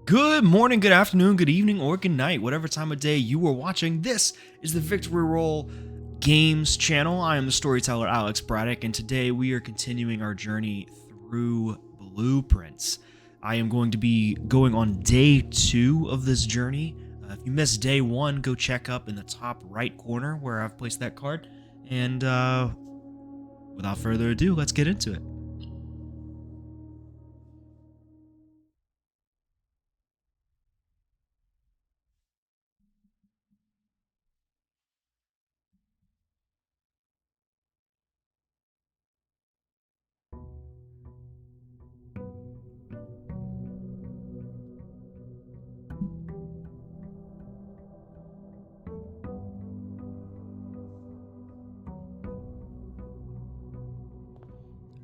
Good morning, good afternoon, good evening, or good night, whatever time of day you are watching. This is the Victory Roll Games channel. I am the storyteller Alex Braddock, and today we are continuing our journey through Blueprints. I am going to be going on day 2 of this journey. If you missed day 1, go check up in the top right corner where I've placed that card. And without further ado, let's get into it.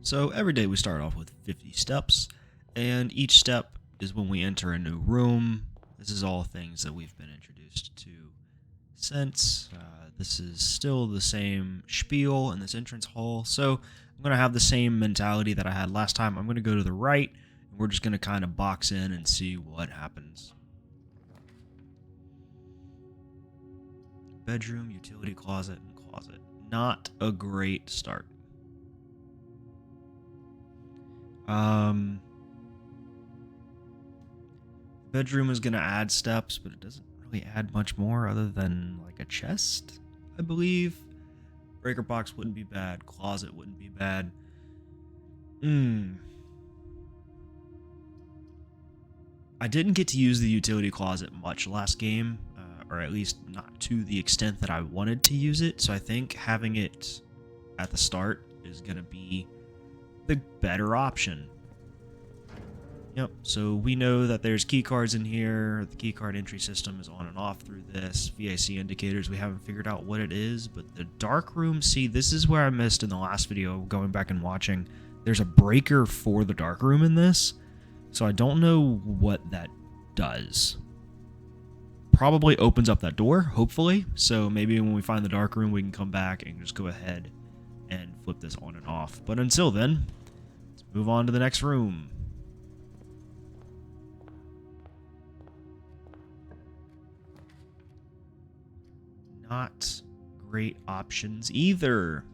So every day we start off with 50 steps, and each step is when we enter a new room. This is all things that we've been introduced to since. This is still the same spiel in this entrance hall, so I'm going to have the same mentality that I had last time. I'm going to go to the right, and we're just going to kind of box in and see what happens. Bedroom, utility closet, and closet. Not a great start. Bedroom is going to add steps, but it doesn't really add much more other than like a chest, I believe. Breaker box wouldn't be bad. Closet wouldn't be bad. I didn't get to use the utility closet much last game, or at least not to the extent that I wanted to use it, so I think having it at the start is going to be the better option. Yep, so we know that there's key cards in here. The key card entry system is on and off through this. VIC indicators, we haven't figured out what it is, but the dark room, see, this is where I missed in the last video, going back and watching. There's a breaker for the dark room in this, so I don't know what that does. Probably opens up that door, hopefully, so maybe when we find the dark room, we can come back and just go ahead and flip this on and off. But until then, let's move on to the next room. Not great options either.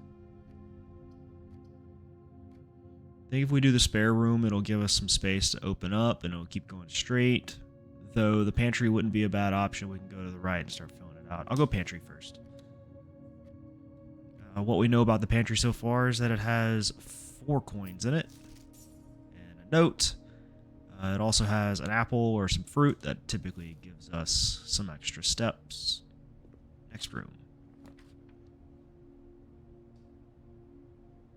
I think if we do the spare room, it'll give us some space to open up and it'll keep going straight. Though the pantry wouldn't be a bad option. We can go to the right and start filling it out. I'll go pantry first. What we know about the pantry so far is that it has 4 coins in it and a note. It also has an apple or some fruit that typically gives us some extra steps. Next room.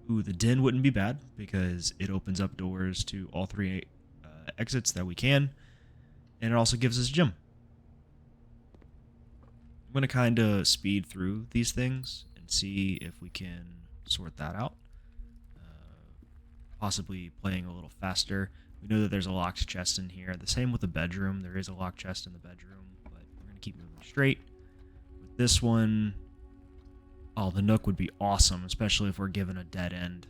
Ooh, the den wouldn't be bad because it opens up doors to all 3 exits that we can, and it also gives us a gym. I'm going to kind of speed through these things and see if we can sort that out. Possibly playing a little faster. We know that there's a locked chest in here. The same with the bedroom. There is a locked chest in the bedroom, but we're going to keep moving straight. This one, oh, the nook would be awesome, especially if we're given a dead end.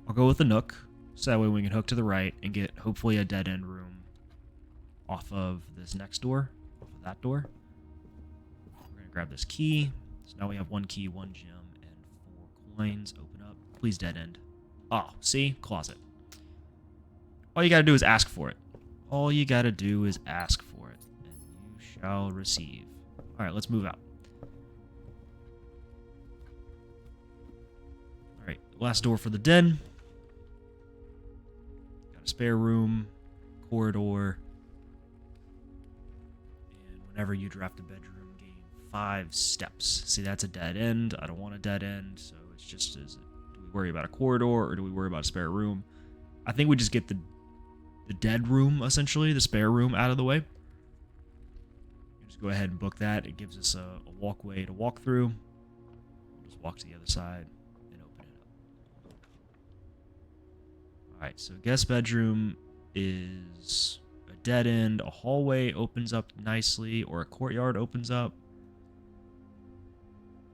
I'll go with the nook, so that way we can hook to the right and get hopefully a dead end room off of this next door, off of that door. We're going to grab this key. So now we have 1 key, 1 gem, and 4 coins. Open up. Please dead end. Oh, see? Closet. All you got to do is ask for it. All you got to do is ask for it. Shall receive. Alright, let's move out. Alright, last door for the den. Got a spare room, corridor, and whenever you draft a bedroom, gain 5 steps. See, that's a dead end. I don't want a dead end, so it's just, do we worry about a corridor or do we worry about a spare room? I think we just get the dead room, essentially, the spare room out of the way. Go ahead and book that. It gives us a walkway to walk through. We'll just walk to the other side and open it up. Alright, so guest bedroom is a dead end. A hallway opens up nicely, or a courtyard opens up.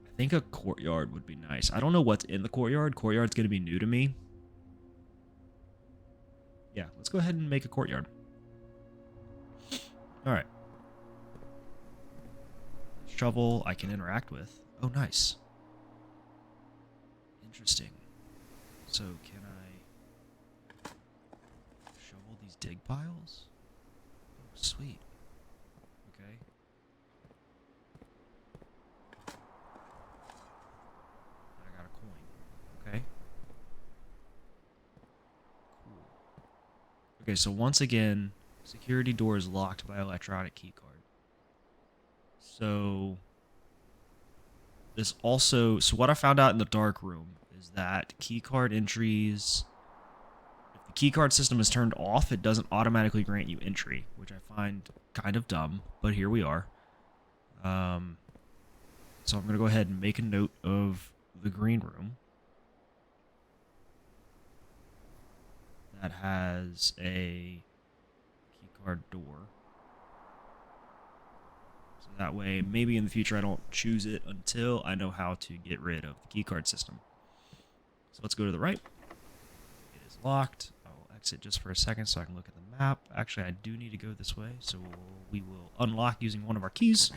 I think a courtyard would be nice. I don't know what's in the courtyard. Courtyard's going to be new to me. Yeah, let's go ahead and make a courtyard. All right. Shovel I can interact with. Oh, nice. Interesting. So can I shovel these dig piles? Oh, sweet. Okay. I got a coin. Okay. Cool. Okay, so once again, security door is locked by electronic keycard. So this also, so what I found out in the dark room is that keycard entries, if the keycard system is turned off, it doesn't automatically grant you entry, which I find kind of dumb, but here we are. So I'm going to go ahead and make a note of the green room that has a keycard door. So that way, maybe in the future I don't choose it until I know how to get rid of the keycard system. So let's go to the right. It is locked. I'll exit just for a second so I can look at the map. Actually, I do need to go this way, so we will unlock using one of our keys.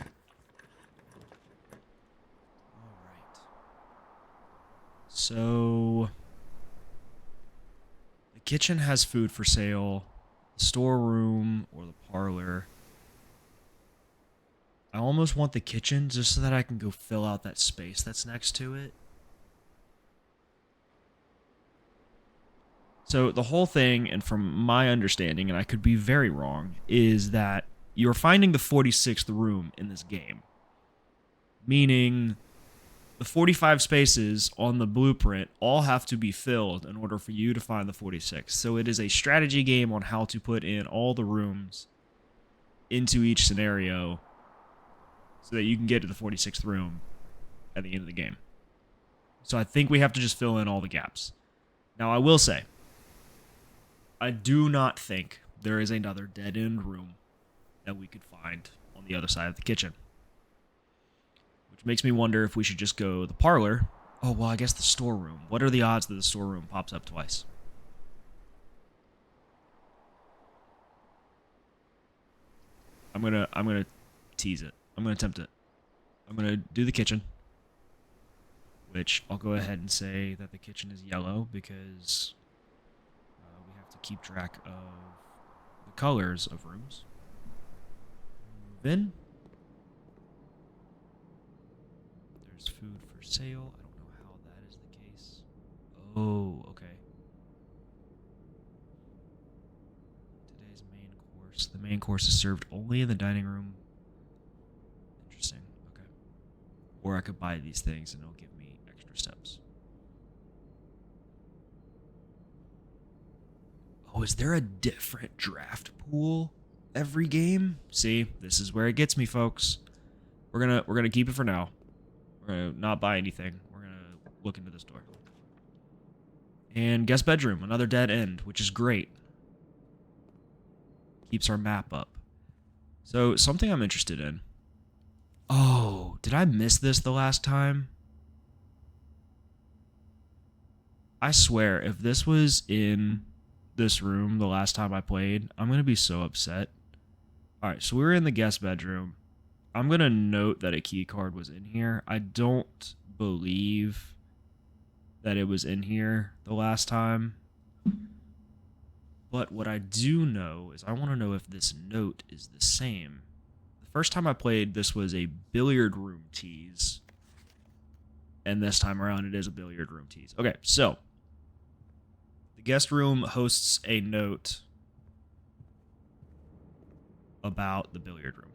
Alright. So the kitchen has food for sale. The storeroom or the parlor. I almost want the kitchen just so that I can go fill out that space that's next to it. So the whole thing, and from my understanding, and I could be very wrong, is that you're finding the 46th room in this game. Meaning the 45 spaces on the blueprint all have to be filled in order for you to find the 46th. So it is a strategy game on how to put in all the rooms into each scenario so that you can get to the 46th room at the end of the game. So I think we have to just fill in all the gaps. Now, I will say, I do not think there is another dead-end room that we could find on the other side of the kitchen. Which makes me wonder if we should just go the parlor. Oh, well, I guess the storeroom. What are the odds that the storeroom pops up twice? I'm gonna tease it. I'm going to attempt it. I'm going to do the kitchen, which I'll go ahead and say that the kitchen is yellow because we have to keep track of the colors of rooms. Move in. There's food for sale. I don't know how that is the case. Oh, okay. Today's main course. The main course is served only in the dining room. Interesting. Okay. Or I could buy these things and it'll give me extra steps. Oh, is there a different draft pool every game? See, this is where it gets me, folks. We're gonna keep it for now. We're gonna not buy anything. We're gonna look into this door. And guest bedroom, another dead end, which is great. Keeps our map up. So, something I'm interested in. Oh, did I miss this the last time? I swear, if this was in this room the last time I played, I'm going to be so upset. Alright, so we were in the guest bedroom. I'm going to note that a key card was in here. I don't believe that it was in here the last time. But what I do know is I want to know if this note is the same. The first time I played, this was a billiard room tease. And this time around, it is a billiard room tease. Okay, so the guest room hosts a note about the billiard room.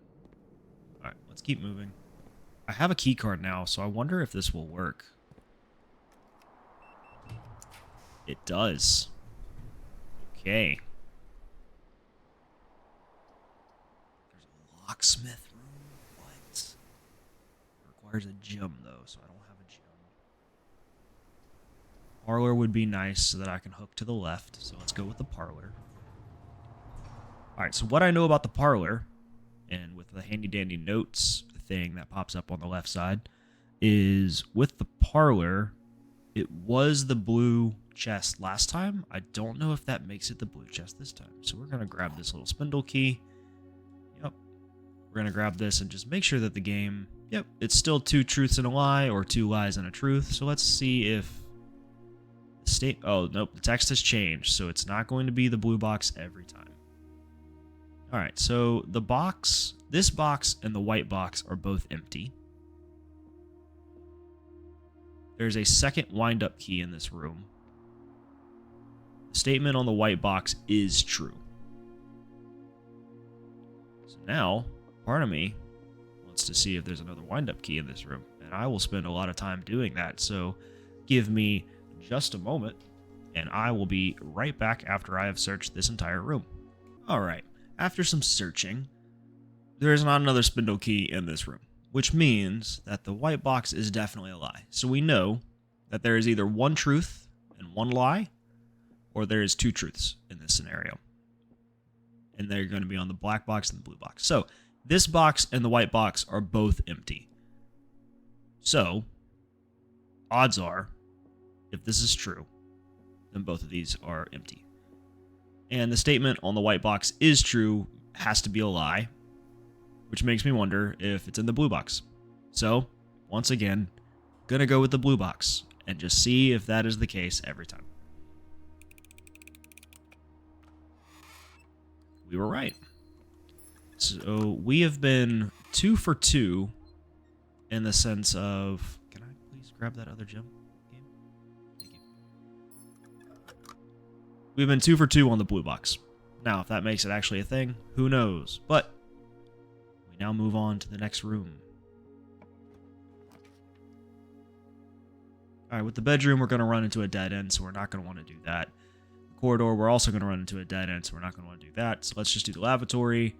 All right, let's keep moving. I have a key card now, so I wonder if this will work. It does. Okay. There's a locksmith room. What? It requires a gem, though, so I don't have a gem. Parlor would be nice so that I can hook to the left, so let's go with the parlor. Alright, so what I know about the parlor, and with the handy-dandy notes thing that pops up on the left side, is with the parlor, it was the blue chest last time. I don't know if that makes it the blue chest this time. So we're going to grab this little spindle key. Yep. We're going to grab this and just make sure that the game, yep, it's still 2 truths and a lie or 2 lies and a truth. So let's see if the state, oh, nope, the text has changed. So it's not going to be the blue box every time. All right, so the box, this box and the white box are both empty. There's a second wind-up key in this room. The statement on the white box is true. So now, part of me wants to see if there's another wind-up key in this room, and I will spend a lot of time doing that. So give me just a moment, and I will be right back after I have searched this entire room. All right. After some searching, there is not another spindle key in this room, which means that the white box is definitely a lie. So we know that there is either 1 truth and 1 lie, or there is 2 truths in this scenario. And they're going to be on the black box and the blue box. So this box and the white box are both empty. So odds are, if this is true, then both of these are empty. And the statement on the white box is true, has to be a lie, which makes me wonder if it's in the blue box. So, once again, gonna go with the blue box and just see if that is the case every time. We were right. So, we have been 2 for 2 in the sense of... Can I please grab that other gem? We've been 2 for 2 on the blue box. Now, if that makes it actually a thing, who knows? But we now move on to the next room. All right, with the bedroom, we're going to run into a dead end, so we're not going to want to do that. The corridor, we're also going to run into a dead end, so we're not going to want to do that. So let's just do the lavatory.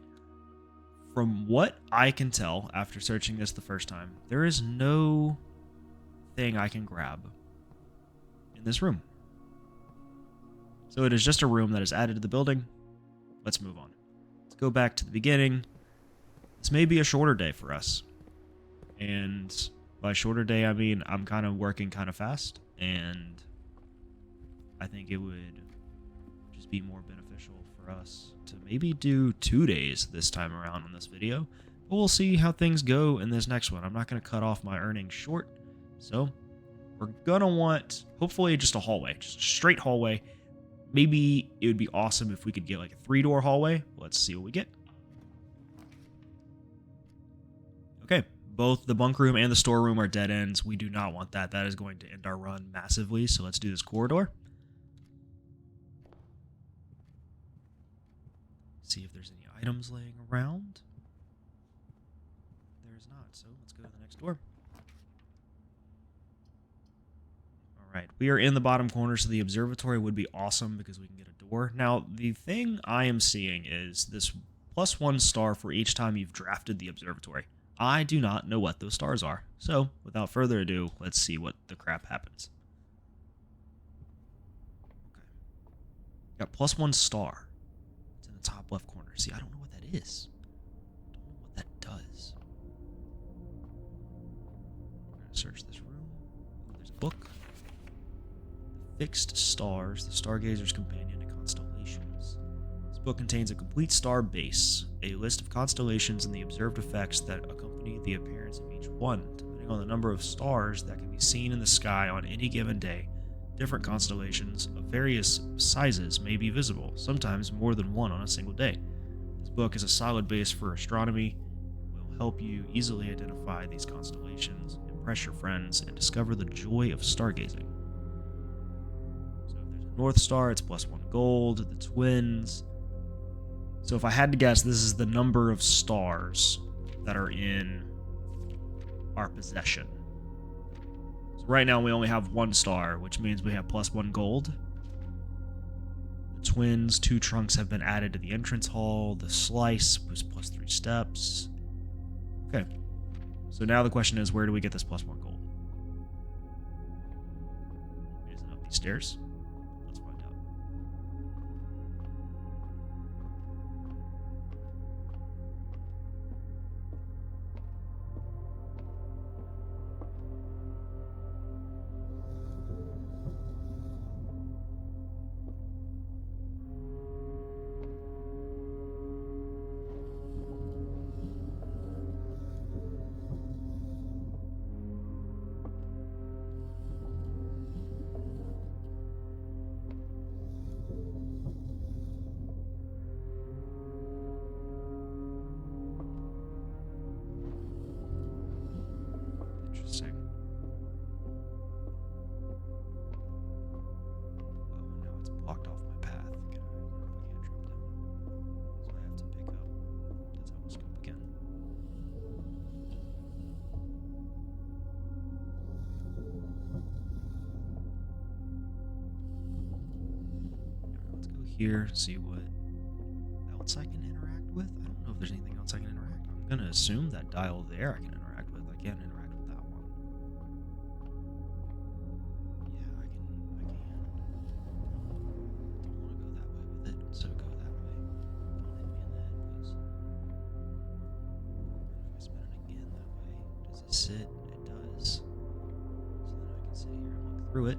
From what I can tell after searching this the first time, there is no thing I can grab in this room. So it is just a room that is added to the building. Let's move on. Let's go back to the beginning. This may be a shorter day for us. And by shorter day, I mean I'm kind of working kind of fast. And I think it would just be more beneficial for us to maybe do 2 days this time around on this video. But we'll see how things go in this next one. I'm not going to cut off my earnings short. So we're going to want, hopefully, just a hallway. Just a straight hallway. Maybe it would be awesome if we could get like a 3-door hallway. Let's see what we get. Okay, both the bunk room and the storeroom are dead ends. We do not want that. That is going to end our run massively. So let's do this corridor. See if there's any items laying around. There's not, so let's go to the next door. Alright, we are in the bottom corner, so the observatory would be awesome because we can get a door. Now, the thing I am seeing is this +1 star for each time you've drafted the observatory. I do not know what those stars are. So, without further ado, let's see what the crap happens. Okay. Got +1 star. It's in the top left corner. See, I don't know what that is. I don't know what that does. We're going to search this room. Oh, there's a book. Fixed Stars, the Stargazer's Companion to Constellations. This book contains a complete star base, a list of constellations and the observed effects that accompany the appearance of each one. Depending on the number of stars that can be seen in the sky on any given day, different constellations of various sizes may be visible, sometimes more than one on a single day. This book is a solid base for astronomy. It will help you easily identify these constellations, impress your friends, and discover the joy of stargazing. North Star, it's +1 gold. The twins. So if I had to guess, this is the number of stars that are in our possession. So right now we only have 1 star, which means we have +1 gold. The twins, 2 trunks have been added to the entrance hall. The slice was +3 steps. Okay. So now the question is, where do we get this +1 gold? Is it up these stairs? here, see what else I can interact with. I don't know if there's anything else I can interact with. I'm gonna assume that dial there I can interact with. I can't interact with that one. Yeah, I can. Don't want to go that way with it, so go that way. Don't hit me in the head, please. And if I spin it again that way, does it sit? It does. So then I can sit here and look through it.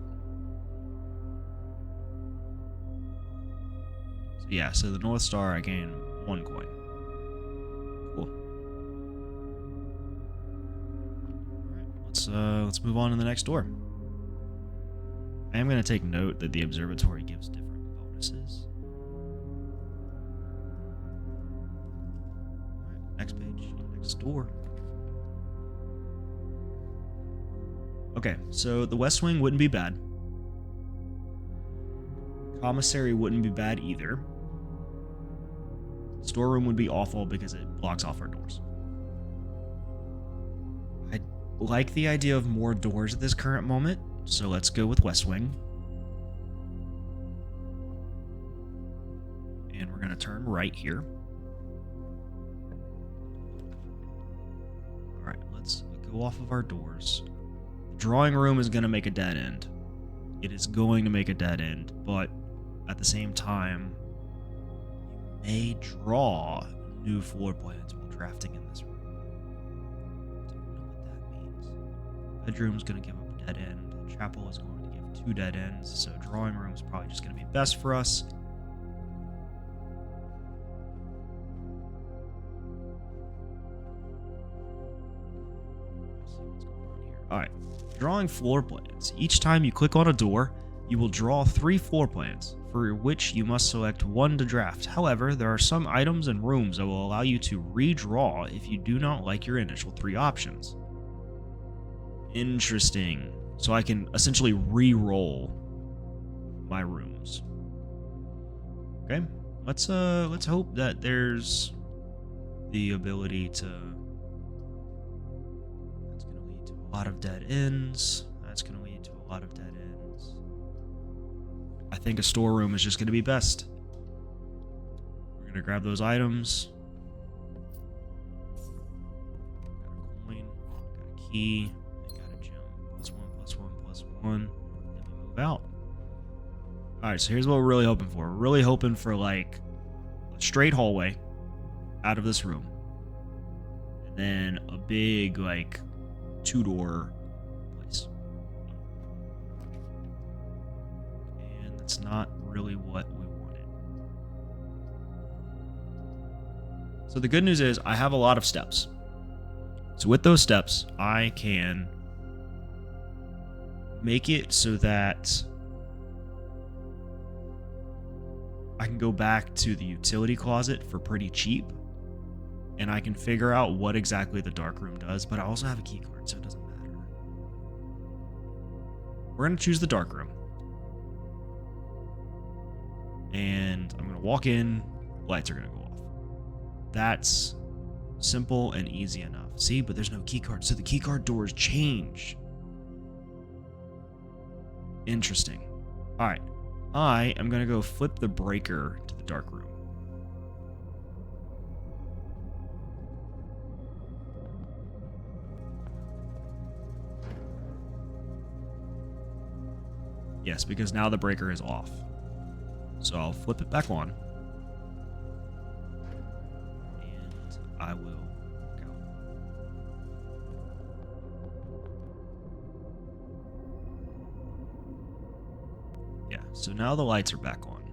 Yeah, so the North Star, I gain 1 coin. Cool. Alright, let's move on to the next door. I am going to take note that the observatory gives different bonuses. Alright, next page, next door. Okay, so the West Wing wouldn't be bad. Commissary wouldn't be bad either. Storeroom would be awful because it blocks off our doors. I like the idea of more doors at this current moment, so let's go with West Wing. And we're going to turn right here. Alright, let's go off of our doors. The drawing room is going to make a dead end. It is going to make a dead end, but at the same time, may draw new floor plans while drafting in this room. Don't know what that means. Bedroom's going to give up a dead end. Chapel is going to give 2 dead ends, so drawing room is probably just going to be best for us. Let's see what's going on here. Alright, drawing floor plans. Each time you click on a door, you will draw 3 floor plans, for which you must select 1 to draft. However, there are some items and rooms that will allow you to redraw if you do not like your initial 3 options. Interesting. So I can essentially re-roll my rooms. Okay, let's hope that there's the ability to. That's going to lead to a lot of dead ends. That's going to lead to a lot of dead ends. I think a storeroom is just going to be best. We're going to grab those items. Got a coin, got a key, and got a gem. +1, +1, +1. Then we move out. Alright, so here's what we're really hoping for. We're really hoping for like a straight hallway out of this room. And then a big like 2-door place. It's not really what we wanted. So the good news is I have a lot of steps. So with those steps, I can make it so that I can go back to the utility closet for pretty cheap, and I can figure out what exactly the dark room does, but I also have a key card, so it doesn't matter. We're going to choose the dark room. And I'm going to walk in, lights are going to go off. That's simple and easy enough. See, but there's no keycard, so the keycard doors change. Interesting. Alright, I am going to go flip the breaker to the dark room. Yes, because now the breaker is off. So I'll flip it back on. And I will go. Yeah, so now the lights are back on.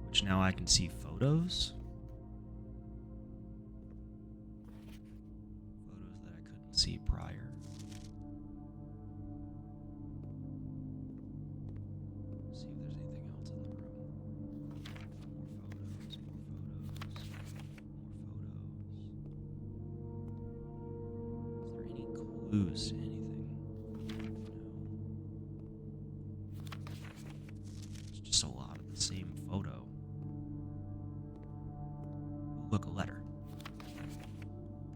Which now I can see photos. Photos that I couldn't see prior. Lose anything. No. It's just a lot of the same photo. Look, a letter.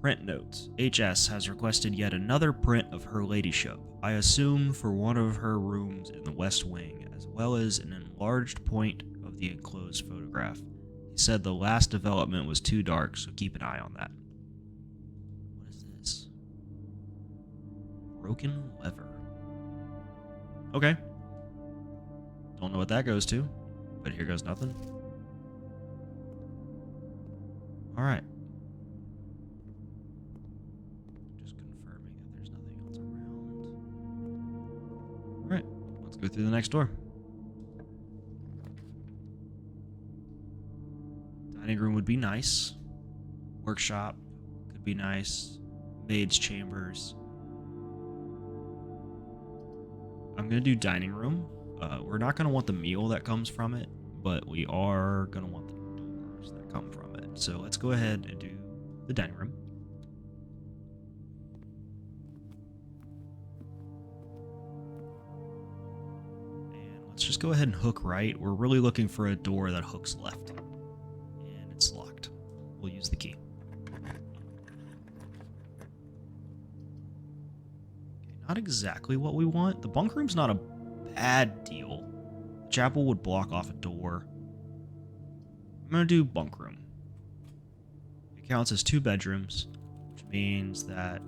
Print notes. HS has requested yet another print of her ladyship. I assume for one of her rooms in the West Wing, as well as an enlarged point of of the enclosed photograph. He said the last development was too dark, so keep an eye on that. What is this? Broken lever. Okay. Don't know what that goes to, but here goes nothing. Alright. Just confirming that there's nothing else around. Alright, let's go through the next door. Dining room would be nice. Workshop could be nice. Maid's chambers. I'm going to do dining room. We're not going to want the meal that comes from it, but we are going to want the doors that come from it. So let's go ahead and do the dining room. And let's just go ahead and hook right. We're really looking for a door that hooks left. And it's locked. We'll use the key. Not exactly what we want. The bunk room's not a bad deal. The chapel would block off a door. I'm going to do bunk room. It counts as 2 bedrooms, which means that... I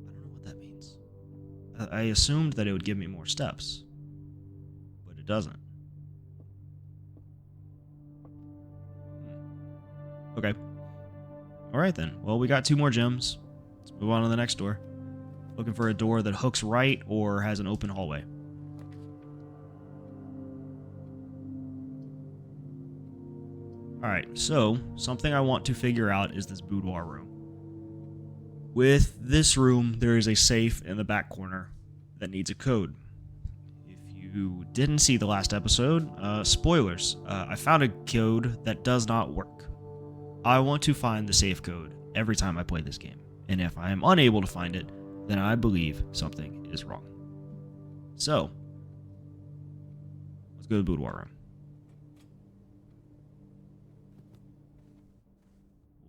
don't know what that means. I assumed that it would give me more steps, but it doesn't. Okay. Alright then. Well, we got 2 more gems. Let's move on to the next door. Looking for a door that hooks right or has an open hallway. Alright, so something I want to figure out is this boudoir room. With this room, there is a safe in the back corner that needs a code. If you didn't see the last episode, spoilers. I found a code that does not work. I want to find the safe code every time I play this game, and if I am unable to find it, then I believe something is wrong. So, let's go to the boudoir room.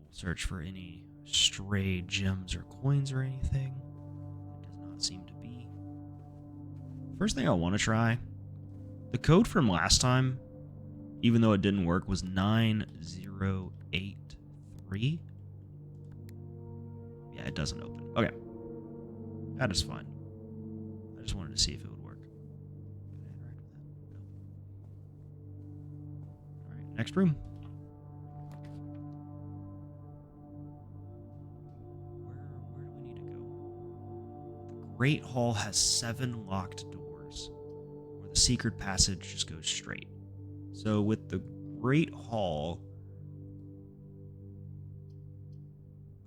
We'll search for any stray gems or coins or anything. There does not seem to be. First thing I want to try, the code from last time, even though it didn't work, was 9083. Yeah, it doesn't open. Okay. That is fine. I just wanted to see if it would work. Alright, next room. Where do we need to go? The Great Hall has 7 locked doors, where the secret passage just goes straight. So with the Great Hall,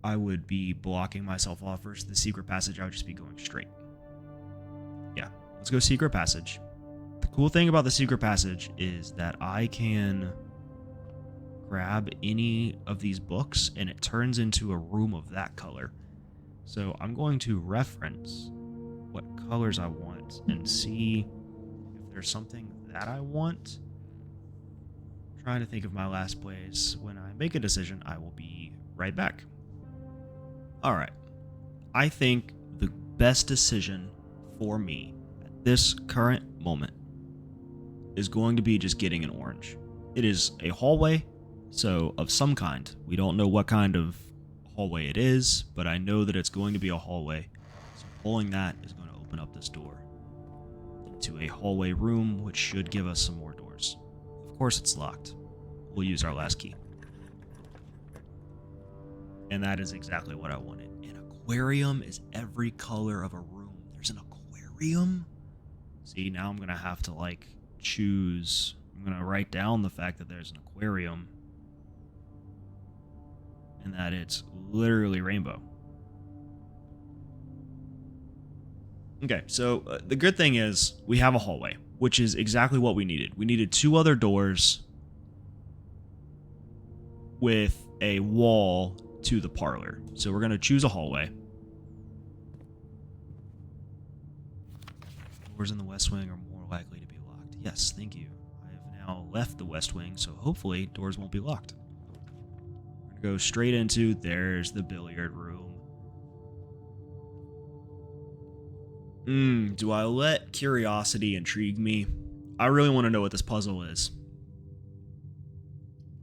I would be blocking myself off versus the secret passage. I would just be going straight. Yeah, let's go secret passage. The cool thing about the secret passage is that I can grab any of these books and it turns into a room of that color. So I'm going to reference what colors I want and see if there's something that I want. I'm trying to think of my last plays. When I make a decision, I will be right back. Alright, I think the best decision for me at this current moment is going to be just getting an orange. It is a hallway, so of some kind. We don't know what kind of hallway it is, but I know that it's going to be a hallway. So pulling that is going to open up this door into a hallway room, which should give us some more doors. Of course it's locked. We'll use our last key. And that is exactly what I wanted. An aquarium is every color of a room. There's an aquarium? See, now I'm going to have to, choose. I'm going to write down the fact that there's an aquarium. And that it's literally rainbow. Okay, so the good thing is we have a hallway, which is exactly what we needed. We needed 2 other doors with a wall to the parlor. So we're going to choose a hallway. Doors in the West Wing are more likely to be locked. Yes, thank you. I have now left the West Wing, so hopefully doors won't be locked. We're going to go straight into, there's the billiard room. Do I let curiosity intrigue me? I really want to know what this puzzle is.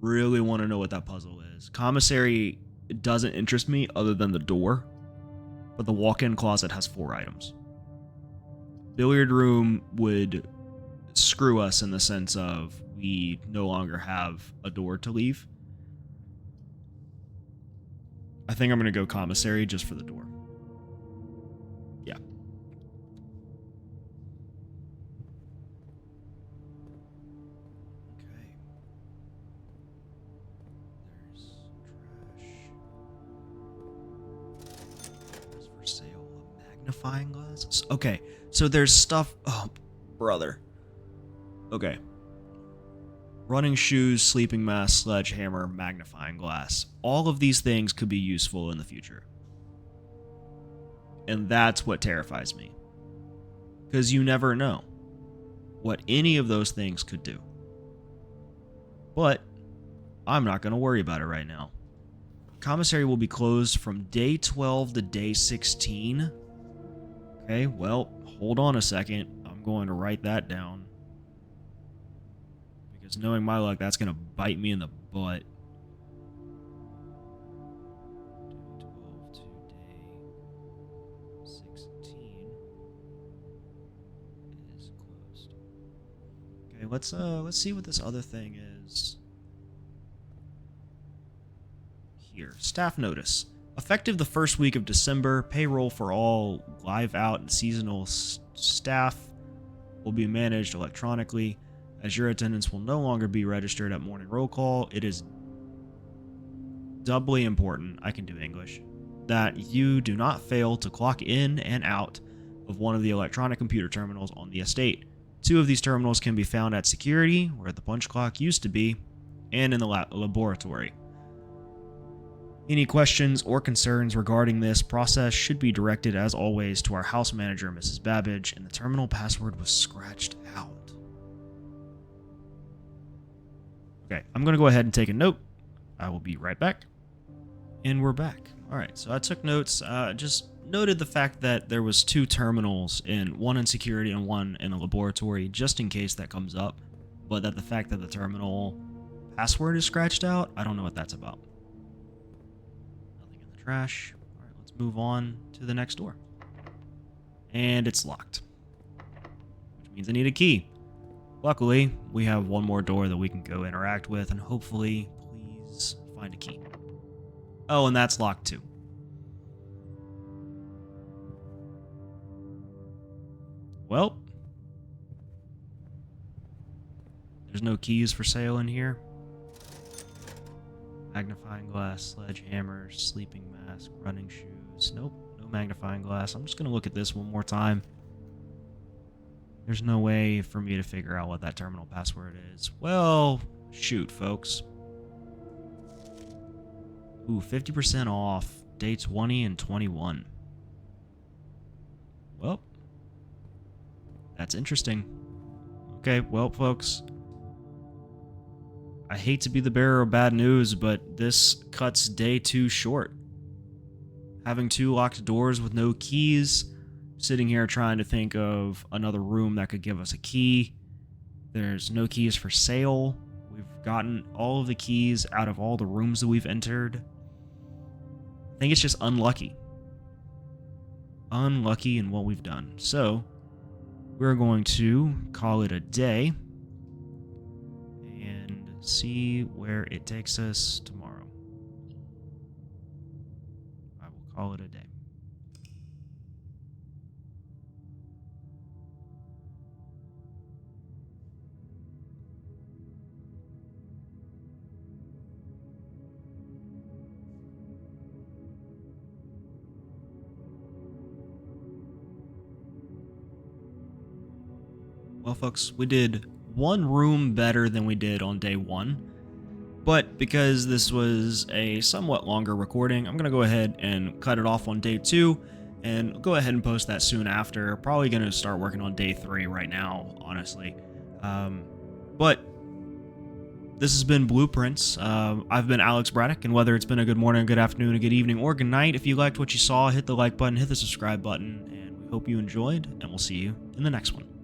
Really want to know what that puzzle is. Commissary doesn't interest me other than the door, but the walk-in closet has 4 items. Billiard room would screw us in the sense of we no longer have a door to leave. I think I'm going to go commissary just for the door. Yeah. Okay. There's trash. There's for sale a magnifying glass. Okay, so there's stuff. Oh, brother. Okay. Running shoes, sleeping mask, sledgehammer, magnifying glass. All of these things could be useful in the future. And that's what terrifies me. Because you never know what any of those things could do. But I'm not going to worry about it right now. Commissary will be closed from day 12 to day 16. Okay, well, hold on a second. I'm going to write that down. Because knowing my luck, that's going to bite me in the butt. Day 12 to day 16 is closed. Okay, let's see what this other thing is. Here, staff notice. Effective the first week of December, payroll for all live out and seasonal staff will be managed electronically. As your attendance will no longer be registered at morning roll call, it is doubly important, I can do English, that you do not fail to clock in and out of one of the electronic computer terminals on the estate. 2 of these terminals can be found at security, where the punch clock used to be, and in the laboratory. Any questions or concerns regarding this process should be directed, as always, to our house manager, Mrs. Babbage, and the terminal password was scratched out. Okay, I'm going to go ahead and take a note. I will be right back. And we're back. All right, so I took notes. Just noted the fact that there was 2 terminals, one in security and one in the laboratory, just in case that comes up. But that the fact that the terminal password is scratched out, I don't know what that's about. Nothing in the trash. All right, let's move on to the next door. And it's locked, which means I need a key. Luckily, we have one more door that we can go interact with, and hopefully, please find a key. Oh, and that's locked too. Well, there's no keys for sale in here. Magnifying glass, sledgehammer, sleeping mask, running shoes. Nope, no magnifying glass. I'm just going to look at this one more time. There's no way for me to figure out what that terminal password is. Well, shoot, folks. Ooh, 50% off day 20 and 21. Well, that's interesting. Okay, well, folks, I hate to be the bearer of bad news, but this cuts day 2 short. Having 2 locked doors with no keys. Sitting here trying to think of another room that could give us a key. There's no keys for sale. We've gotten all of the keys out of all the rooms that we've entered. I think it's just unlucky. Unlucky in what we've done. So, we're going to call it a day and see where it takes us tomorrow. I will call it a day. Well, folks, we did one room better than we did on day 1, but because this was a somewhat longer recording, I'm going to go ahead and cut it off on day 2, and go ahead and post that soon after. Probably going to start working on day 3 right now, honestly. But this has been Blueprints. I've been Alex Braddock, and whether it's been a good morning, a good afternoon, a good evening, or good night, if you liked what you saw, hit the like button, hit the subscribe button, and we hope you enjoyed, and we'll see you in the next one.